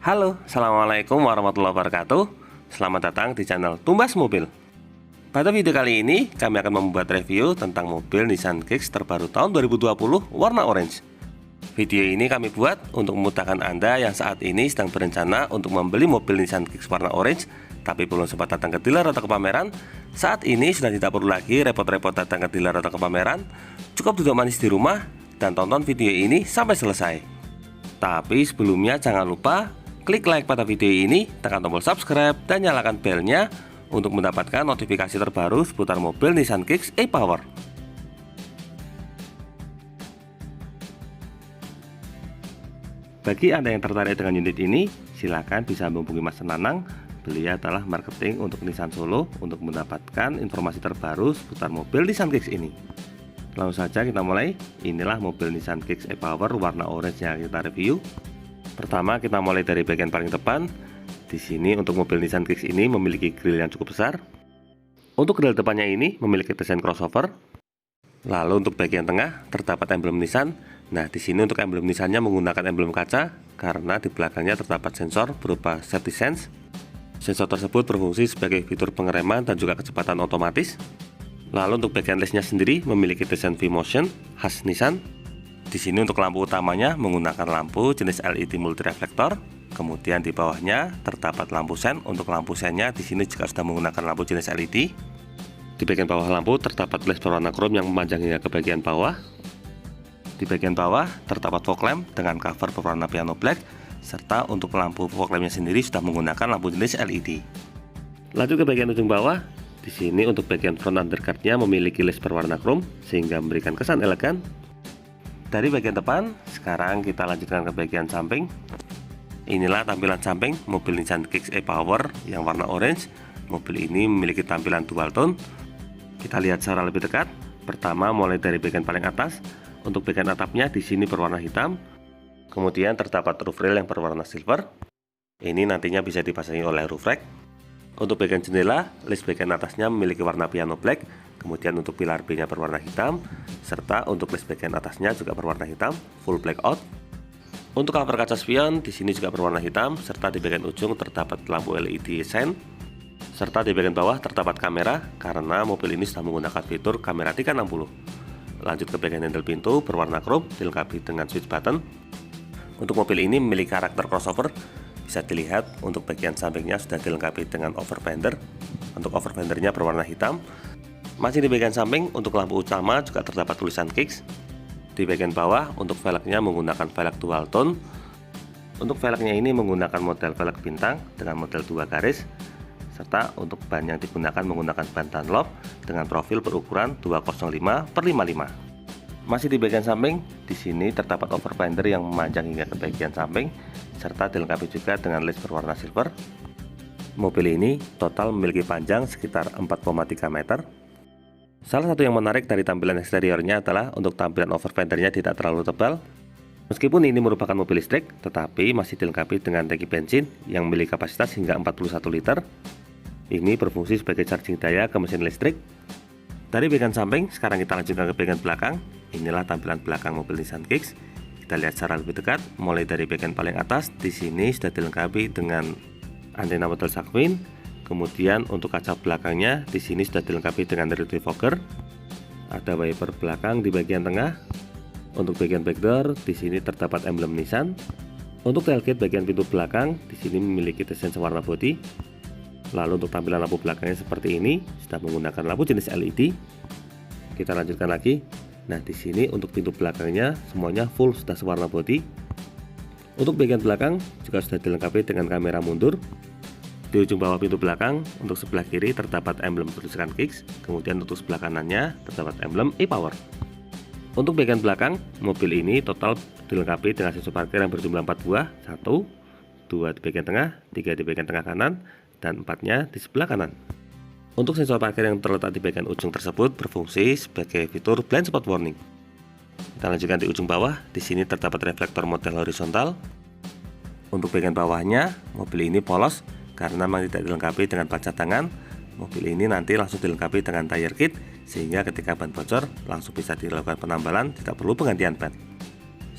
Halo, Assalamualaikum warahmatullahi wabarakatuh. Selamat datang di channel Tumbas Mobil. Pada video kali ini, kami akan membuat review tentang mobil Nissan Kicks terbaru tahun 2020 warna orange. Video ini kami buat untuk memudahkan Anda yang saat ini sedang berencana untuk membeli mobil Nissan Kicks warna orange, tapi belum sempat datang ke dealer atau ke pameran. Saat ini sudah tidak perlu lagi repot-repot datang ke dealer atau ke pameran. Cukup duduk manis di rumah dan tonton video ini sampai selesai. Tapi sebelumnya jangan lupa klik like pada video ini, tekan tombol subscribe, dan nyalakan belnya untuk mendapatkan notifikasi terbaru seputar mobil Nissan Kicks e-Power. Bagi Anda yang tertarik dengan unit ini, silakan bisa menghubungi Mas Nanang. Beliau adalah marketing untuk Nissan Solo untuk mendapatkan informasi terbaru seputar mobil Nissan Kicks ini. Langsung saja kita mulai. Inilah mobil Nissan Kicks e-Power warna orange yang kita review. Pertama, kita mulai dari bagian paling depan. Di sini untuk mobil Nissan Kicks ini memiliki grill yang cukup besar. Untuk grill depannya ini memiliki desain crossover. Lalu untuk bagian tengah terdapat emblem Nissan. Nah, di sini untuk emblem Nissannya menggunakan emblem kaca karena di belakangnya terdapat sensor berupa safety sense. Sensor tersebut berfungsi sebagai fitur pengereman dan juga kecepatan otomatis. Lalu untuk bagian lesnya sendiri memiliki desain V-Motion khas Nissan. Di sini untuk lampu utamanya menggunakan lampu jenis LED multireflektor. Kemudian di bawahnya terdapat lampu sen. Untuk lampu sennya di sini juga sudah menggunakan lampu jenis LED. Di bagian bawah lampu terdapat flash berwarna chrome yang memanjang hingga ke bagian bawah. Di bagian bawah terdapat fog lamp dengan cover berwarna piano black, serta untuk lampu fog lampnya sendiri sudah menggunakan lampu jenis LED. Lanjut ke bagian ujung bawah. Di sini untuk bagian front underguardnya memiliki list berwarna chrome sehingga memberikan kesan elegan. Dari bagian depan, sekarang kita lanjutkan ke bagian samping. Inilah tampilan samping mobil Nissan Kicks e-Power yang warna orange. Mobil ini memiliki tampilan dual tone. Kita lihat secara lebih dekat. Pertama, mulai dari bagian paling atas. Untuk bagian atapnya di sini berwarna hitam. Kemudian terdapat roof rail yang berwarna silver. Ini nantinya bisa dipasangi oleh roof rack. Untuk bagian jendela, list bagian atasnya memiliki warna piano black. Kemudian untuk pilar B-nya berwarna hitam, serta untuk list bagian atasnya juga berwarna hitam, full blackout. Untuk cover kaca spion di sini juga berwarna hitam, serta di bagian ujung terdapat lampu LED sen, serta di bagian bawah terdapat kamera karena mobil ini sudah menggunakan fitur kamera 360. Lanjut ke bagian handle pintu berwarna chrome dilengkapi dengan switch button. Untuk mobil ini memiliki karakter crossover. Bisa dilihat untuk bagian sampingnya sudah dilengkapi dengan over fender. Untuk over fendernya berwarna hitam. Masih di bagian samping, untuk lampu utama juga terdapat tulisan Kicks. Di bagian bawah, untuk velgnya menggunakan velg dual tone. Untuk velgnya ini menggunakan model velg bintang dengan model 2 garis. Serta untuk ban yang digunakan menggunakan ban Dunlop dengan profil berukuran 205/55. Masih di bagian samping, di sini terdapat over fender yang memanjang hingga ke bagian samping, serta dilengkapi juga dengan list berwarna silver. Mobil ini total memiliki panjang sekitar 4,3 meter. Salah satu yang menarik dari tampilan eksteriornya adalah untuk tampilan over fendernya tidak terlalu tebal. Meskipun ini merupakan mobil listrik, tetapi masih dilengkapi dengan tangki bensin yang memiliki kapasitas hingga 41 liter. Ini berfungsi sebagai charging daya ke mesin listrik. Dari bagian samping, sekarang kita lanjutkan ke bagian belakang. Inilah tampilan belakang mobil Nissan Kicks. Kita lihat secara lebih dekat, mulai dari bagian paling atas. Di sini sudah dilengkapi dengan antena model shark fin. Kemudian untuk kaca belakangnya di sini sudah dilengkapi dengan rear defogger. Ada wiper belakang di bagian tengah. Untuk bagian backdoor di sini terdapat emblem Nissan. Untuk tailgate bagian pintu belakang di sini memiliki desain warna body. Lalu untuk tampilan lampu belakangnya seperti ini, sudah menggunakan lampu jenis LED. Kita lanjutkan lagi. Nah, di sini untuk pintu belakangnya semuanya full sudah sewarna body. Untuk bagian belakang juga sudah dilengkapi dengan kamera mundur. Di ujung bawah pintu belakang, untuk sebelah kiri terdapat emblem tulisan Kicks, kemudian untuk sebelah kanannya terdapat emblem e-Power. Untuk bagian belakang, mobil ini total dilengkapi dengan sensor parkir yang berjumlah 4 buah, 1, 2 di bagian tengah, 3 di bagian tengah kanan, dan 4-nya di sebelah kanan. Untuk sensor parkir yang terletak di bagian ujung tersebut berfungsi sebagai fitur blind spot warning. Kita lanjutkan di ujung bawah, di sini terdapat reflektor model horizontal. Untuk bagian bawahnya, mobil ini polos karena memang tidak dilengkapi dengan ban cadangan. Mobil ini nanti langsung dilengkapi dengan tire kit, sehingga ketika ban bocor langsung bisa dilakukan penambalan, tidak perlu penggantian ban.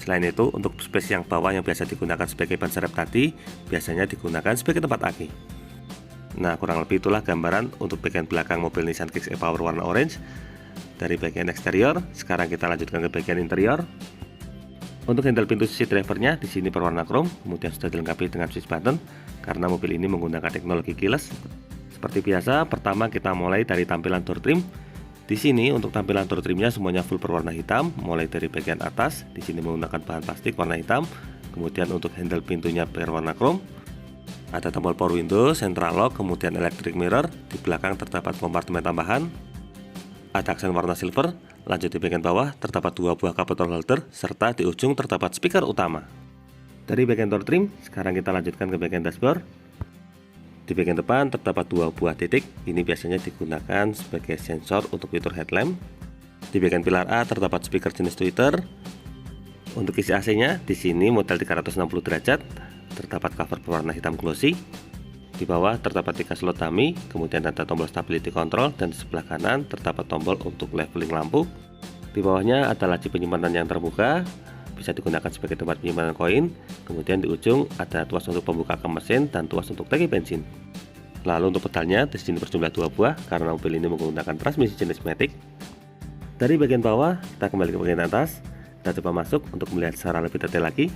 Selain itu, untuk space yang bawah yang biasa digunakan sebagai ban serep tadi, biasanya digunakan sebagai tempat aki. Nah, kurang lebih itulah gambaran untuk bagian belakang mobil Nissan Kicks e-Power warna orange. Dari bagian eksterior, sekarang kita lanjutkan ke bagian interior. Untuk handle pintu sisi drivernya di sini berwarna chrome, kemudian sudah dilengkapi dengan switch button karena mobil ini menggunakan teknologi keyless. Seperti biasa, pertama kita mulai dari tampilan door trim. Di sini untuk tampilan door trimnya semuanya full berwarna hitam, mulai dari bagian atas. Di sini menggunakan bahan plastik warna hitam. Kemudian untuk handle pintunya berwarna chrome. Ada tombol power window, central lock, kemudian electric mirror. Di belakang terdapat kompartemen tambahan. Ada aksen warna silver. Lanjut di bagian bawah terdapat 2 buah cup bottle holder serta di ujung terdapat speaker utama. Dari bagian door trim, sekarang kita lanjutkan ke bagian dashboard. Di bagian depan terdapat 2 buah titik, ini biasanya digunakan sebagai sensor untuk fitur headlamp. Di bagian pilar A terdapat speaker jenis tweeter. Untuk isi AC-nya, di sini model 360 derajat, terdapat cover berwarna hitam glossy. Di bawah terdapat 3 slot dummy, kemudian ada tombol stability control, dan di sebelah kanan terdapat tombol untuk leveling lampu. Di bawahnya ada laci penyimpanan yang terbuka, bisa digunakan sebagai tempat penyimpanan koin. Kemudian di ujung ada tuas untuk pembuka ke mesin dan tuas untuk tangki bensin. Lalu untuk pedalnya di sini berjumlah 2 buah karena mobil ini menggunakan transmisi jenis matic. Dari bagian bawah kita kembali ke bagian atas. Kita coba masuk untuk melihat secara lebih detail lagi.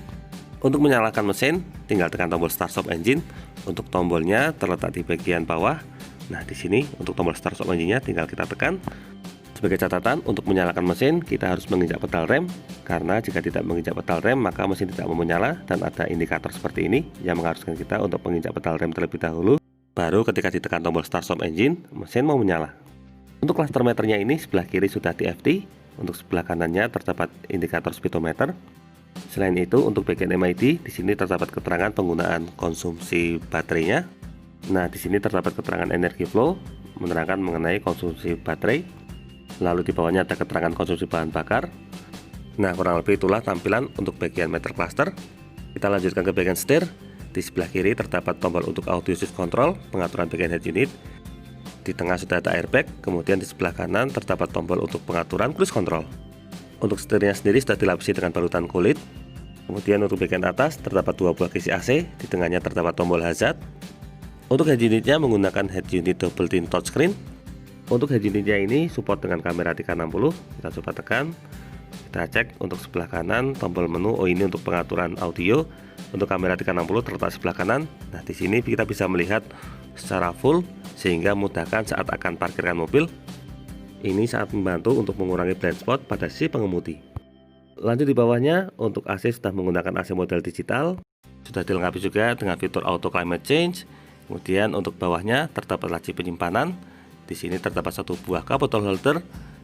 Untuk menyalakan mesin tinggal tekan tombol start stop engine. Untuk tombolnya terletak di bagian bawah. Nah, di sini untuk tombol start stop engine-nya tinggal kita tekan. Sebagai catatan, untuk menyalakan mesin kita harus menginjak pedal rem, karena jika tidak menginjak pedal rem maka mesin tidak mau menyala, dan ada indikator seperti ini yang mengharuskan kita untuk menginjak pedal rem terlebih dahulu, baru ketika ditekan tombol start stop engine mesin mau menyala. Untuk cluster meternya ini sebelah kiri sudah TFT, untuk sebelah kanannya terdapat indikator speedometer. Selain itu untuk bagian MID di sini terdapat keterangan penggunaan konsumsi baterainya. Nah, di sini terdapat keterangan energi flow menerangkan mengenai konsumsi baterai. Lalu di bawahnya ada keterangan konsumsi bahan bakar. Nah, kurang lebih itulah tampilan untuk bagian meter cluster. Kita lanjutkan ke bagian setir. Di sebelah kiri terdapat tombol untuk audio switch control, pengaturan bagian head unit. Di tengah sudah ada airbag, kemudian di sebelah kanan terdapat tombol untuk pengaturan cruise control. Untuk setirnya sendiri sudah dilapisi dengan balutan kulit. Kemudian untuk bagian atas terdapat 2 buah kisi AC, di tengahnya terdapat tombol hazard. Untuk head unitnya menggunakan head unit double tint touchscreen. Untuk head unitnya ini support dengan kamera 360, kita coba tekan. Kita cek untuk sebelah kanan tombol menu, oh ini untuk pengaturan audio. Untuk kamera 360 terletak sebelah kanan. Nah, di sini kita bisa melihat secara full sehingga memudahkan saat akan parkirkan mobil. Ini sangat membantu untuk mengurangi blind spot pada si pengemudi. Lanjut di bawahnya untuk AC sudah menggunakan AC model digital, sudah dilengkapi juga dengan fitur auto climate change. Kemudian untuk bawahnya terdapat laci penyimpanan. Di sini terdapat 1 buah cup bottle holder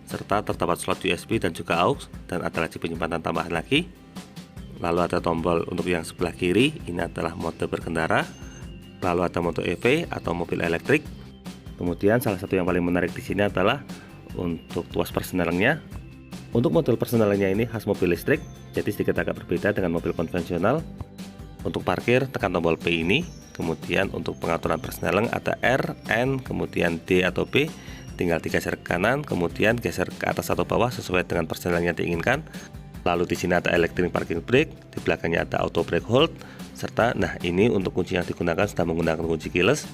serta terdapat slot USB dan juga aux, dan ada laci penyimpanan tambahan lagi. Lalu ada tombol untuk yang sebelah kiri, ini adalah mode berkendara. Lalu ada mode EV atau mobil elektrik. Kemudian salah satu yang paling menarik di sini adalah untuk tuas persnelingnya. Untuk model persnelingnya ini khas mobil listrik, jadi sedikit agak berbeda dengan mobil konvensional. Untuk parkir tekan tombol P ini. Kemudian untuk pengaturan persneling ada R, N, kemudian D atau B, tinggal digeser ke kanan, kemudian geser ke atas atau bawah sesuai dengan persneling yang diinginkan. Lalu di sini ada electric parking brake, di belakangnya ada auto brake hold, serta nah ini untuk kunci yang digunakan sudah menggunakan kunci keyless.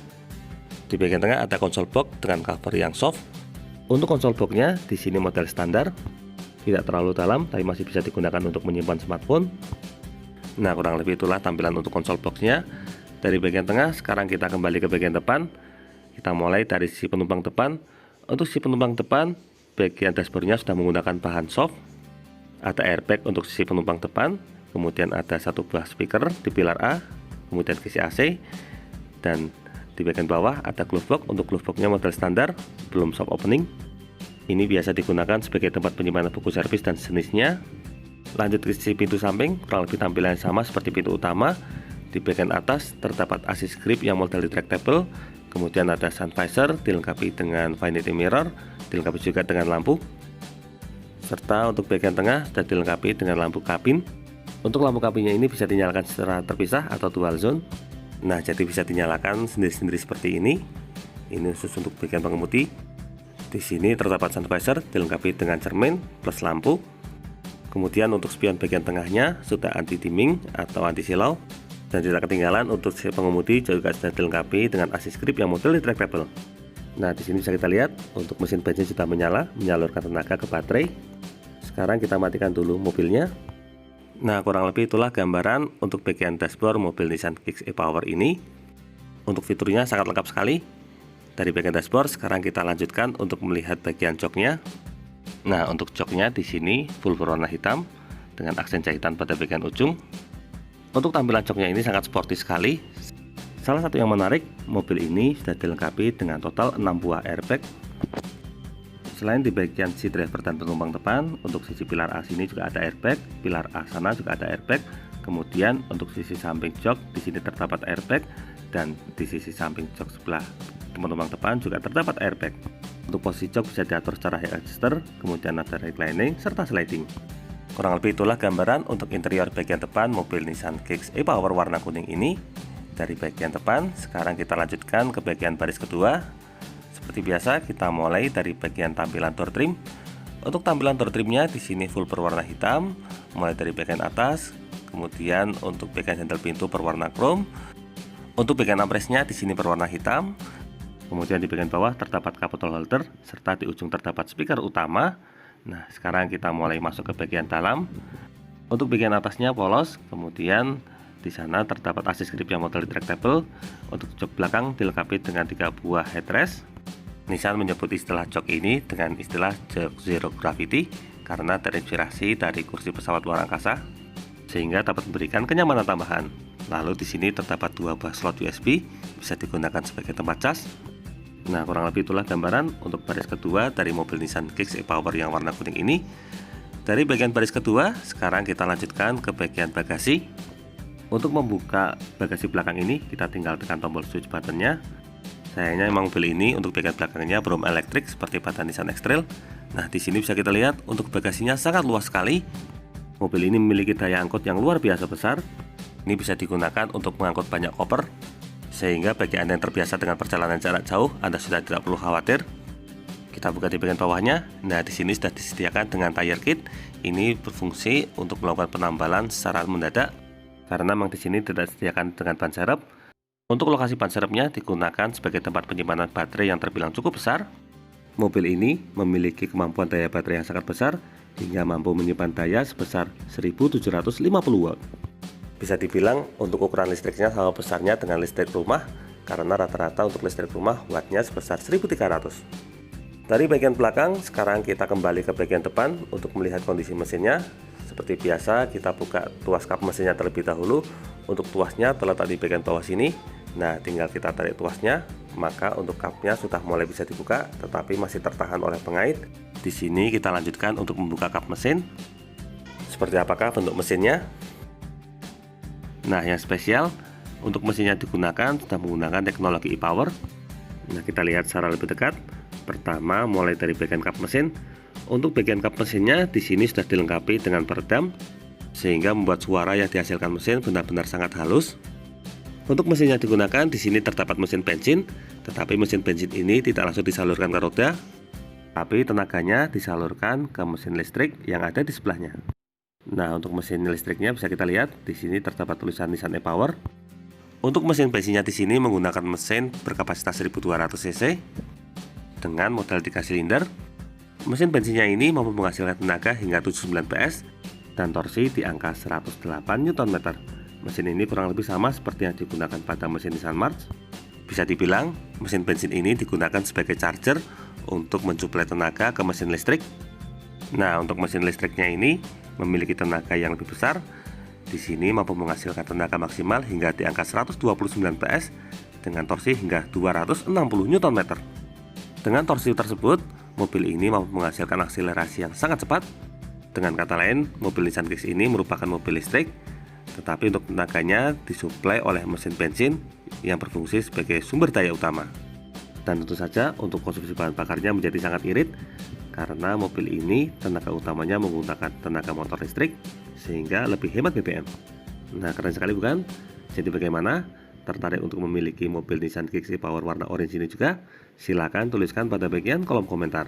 Di bagian tengah ada console box dengan cover yang soft. Untuk console box-nya di sini model standar, tidak terlalu dalam tapi masih bisa digunakan untuk menyimpan smartphone. Nah, kurang lebih itulah tampilan untuk console box-nya. Dari bagian tengah, sekarang kita kembali ke bagian depan. Kita mulai dari sisi penumpang depan. Untuk sisi penumpang depan, bagian dashboardnya sudah menggunakan bahan soft. Ada airbag untuk sisi penumpang depan. Kemudian ada 1 buah speaker di pilar A. Kemudian kisi AC. Dan di bagian bawah ada glove box. Untuk glove box-nya model standar, belum soft opening. Ini biasa digunakan sebagai tempat penyimpanan buku servis dan sejenisnya. Lanjut ke sisi pintu samping, kurang lebih tampilan sama seperti pintu utama. Di bagian atas terdapat assist grip yang model retractable, kemudian ada sun visor dilengkapi dengan vanity mirror, dilengkapi juga dengan lampu, serta untuk bagian tengah sudah dilengkapi dengan lampu kabin. Untuk lampu kabinnya ini bisa dinyalakan secara terpisah atau dual zone. Nah, jadi bisa dinyalakan sendiri-sendiri seperti ini. Ini khusus untuk bagian pengemudi. Di sini terdapat sun visor dilengkapi dengan cermin plus lampu. Kemudian untuk spion bagian tengahnya sudah anti dimming atau anti silau, dan tidak ketinggalan untuk si pengemudi juga sudah dilengkapi dengan assist grip yang model retractable. Nah, di sini bisa kita lihat untuk mesin bensin sudah menyala, menyalurkan tenaga ke baterai. Sekarang kita matikan dulu mobilnya. Nah, kurang lebih itulah gambaran untuk bagian dashboard mobil Nissan Kicks e-Power ini. Untuk fiturnya sangat lengkap sekali. Dari bagian dashboard, sekarang kita lanjutkan untuk melihat bagian joknya. Nah, untuk joknya di sini full berwarna hitam dengan aksen jahitan pada bagian ujung. Untuk tampilan joknya ini sangat sporty sekali. Salah satu yang menarik, mobil ini sudah dilengkapi dengan total 6 buah airbag. Selain di bagian seat driver dan penumpang depan, untuk sisi pilar A sini juga ada airbag, pilar A sana juga ada airbag. Kemudian untuk sisi samping jok di sini terdapat airbag, dan di sisi samping jok sebelah penumpang depan juga terdapat airbag. Untuk posisi jok bisa diatur secara high adjuster, kemudian ada reclining serta sliding. Kurang lebih itulah gambaran untuk interior bagian depan mobil Nissan Kicks e-Power warna kuning ini. Dari bagian depan, sekarang kita lanjutkan ke bagian baris kedua. Seperti biasa, kita mulai dari bagian tampilan door trim. Untuk tampilan door trimnya di sini full berwarna hitam, mulai dari bagian atas. Kemudian untuk bagian handle pintu berwarna chrome. Untuk bagian armrestnya di sini berwarna hitam. Kemudian di bagian bawah terdapat cup holder, serta di ujung terdapat speaker utama. Nah, sekarang kita mulai masuk ke bagian dalam. Untuk bagian atasnya polos, kemudian di sana terdapat assist grip yang model retractable. Untuk jok belakang dilengkapi dengan 3 buah headrest. Nissan menyebut istilah jok ini dengan istilah jok zero gravity karena terinspirasi dari kursi pesawat luar angkasa, sehingga dapat memberikan kenyamanan tambahan. Lalu di sini terdapat 2 buah slot USB, bisa digunakan sebagai tempat cas. Nah, kurang lebih itulah gambaran untuk baris kedua dari mobil Nissan Kicks e-Power yang warna kuning ini. Dari bagian baris kedua, sekarang kita lanjutkan ke bagian bagasi. Untuk membuka bagasi belakang ini, kita tinggal tekan tombol switch buttonnya. Sayangnya memang mobil ini untuk bagian belakangnya belum elektrik seperti pada Nissan X-Trail. Nah, di sini bisa kita lihat untuk bagasinya sangat luas sekali. Mobil ini memiliki daya angkut yang luar biasa besar. Ini bisa digunakan untuk mengangkut banyak koper, sehingga bagi Anda yang terbiasa dengan perjalanan jarak jauh, Anda sudah tidak perlu khawatir. Kita buka di bagian bawahnya. Nah, di sini sudah disediakan dengan tire kit. Ini berfungsi untuk melakukan penambalan secara mendadak, karena memang di sini tidak disediakan dengan ban serep. Untuk lokasi ban serepnya digunakan sebagai tempat penyimpanan baterai yang terbilang cukup besar. Mobil ini memiliki kemampuan daya baterai yang sangat besar, hingga mampu menyimpan daya sebesar 1750 watt. Bisa dibilang untuk ukuran listriknya sama besarnya dengan listrik rumah, karena rata-rata untuk listrik rumah wattnya sebesar 1300. Dari bagian belakang, sekarang kita kembali ke bagian depan untuk melihat kondisi mesinnya. Seperti biasa, kita buka tuas kap mesinnya terlebih dahulu. Untuk tuasnya terletak di bagian bawah sini. Nah, tinggal kita tarik tuasnya, maka untuk kapnya sudah mulai bisa dibuka, tetapi masih tertahan oleh pengait. Di sini kita lanjutkan untuk membuka kap mesin. Seperti apakah bentuk mesinnya? Nah, yang spesial untuk mesinnya digunakan sudah menggunakan teknologi e-Power. Nah, kita lihat secara lebih dekat. Pertama, mulai dari bagian kap mesin. Untuk bagian kap mesinnya di sini sudah dilengkapi dengan peredam, sehingga membuat suara yang dihasilkan mesin benar-benar sangat halus. Untuk mesinnya digunakan di sini terdapat mesin bensin, tetapi mesin bensin ini tidak langsung disalurkan ke roda, tapi tenaganya disalurkan ke mesin listrik yang ada di sebelahnya. Nah, untuk mesin listriknya bisa kita lihat di sini terdapat tulisan Nissan e-Power. Untuk mesin bensinnya di sini menggunakan mesin berkapasitas 1200 cc dengan model 3 silinder. Mesin bensinnya ini mampu menghasilkan tenaga hingga 79 PS dan torsi di angka 108 Nm. Mesin ini kurang lebih sama seperti yang digunakan pada mesin Nissan March. Bisa dibilang mesin bensin ini digunakan sebagai charger untuk mensuplai tenaga ke mesin listrik. Nah, untuk mesin listriknya ini memiliki tenaga yang lebih besar. Di sini mampu menghasilkan tenaga maksimal hingga di angka 129 PS dengan torsi hingga 260 Nm. Dengan torsi tersebut, mobil ini mampu menghasilkan akselerasi yang sangat cepat. Dengan kata lain, mobil Nissan Kicks ini merupakan mobil listrik, tetapi untuk tenaganya disuplai oleh mesin bensin yang berfungsi sebagai sumber daya utama. Dan tentu saja untuk konsumsi bahan bakarnya menjadi sangat irit, karena mobil ini tenaga utamanya menggunakan tenaga motor listrik, sehingga lebih hemat BBM. Nah, keren sekali bukan? Jadi bagaimana? Tertarik untuk memiliki mobil Nissan Kicks e-Power warna orange ini juga? Silahkan tuliskan pada bagian kolom komentar.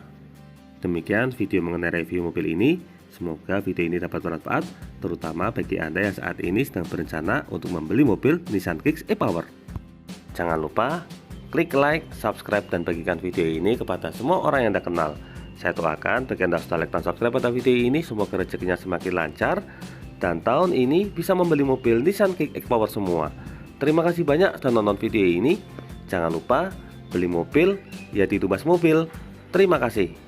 Demikian video mengenai review mobil ini. Semoga video ini dapat bermanfaat, terutama bagi Anda yang saat ini sedang berencana untuk membeli mobil Nissan Kicks e-Power. Jangan lupa klik like, subscribe, dan bagikan video ini kepada semua orang yang Anda kenal. Saya doakan bagi Anda sudah like dan subscribe pada video ini, semoga rezekinya semakin lancar dan tahun ini bisa membeli mobil Nissan Kicks e-Power semua. Terima kasih banyak sudah nonton video ini. Jangan lupa beli mobil ya di Tumbas Mobil. Terima kasih.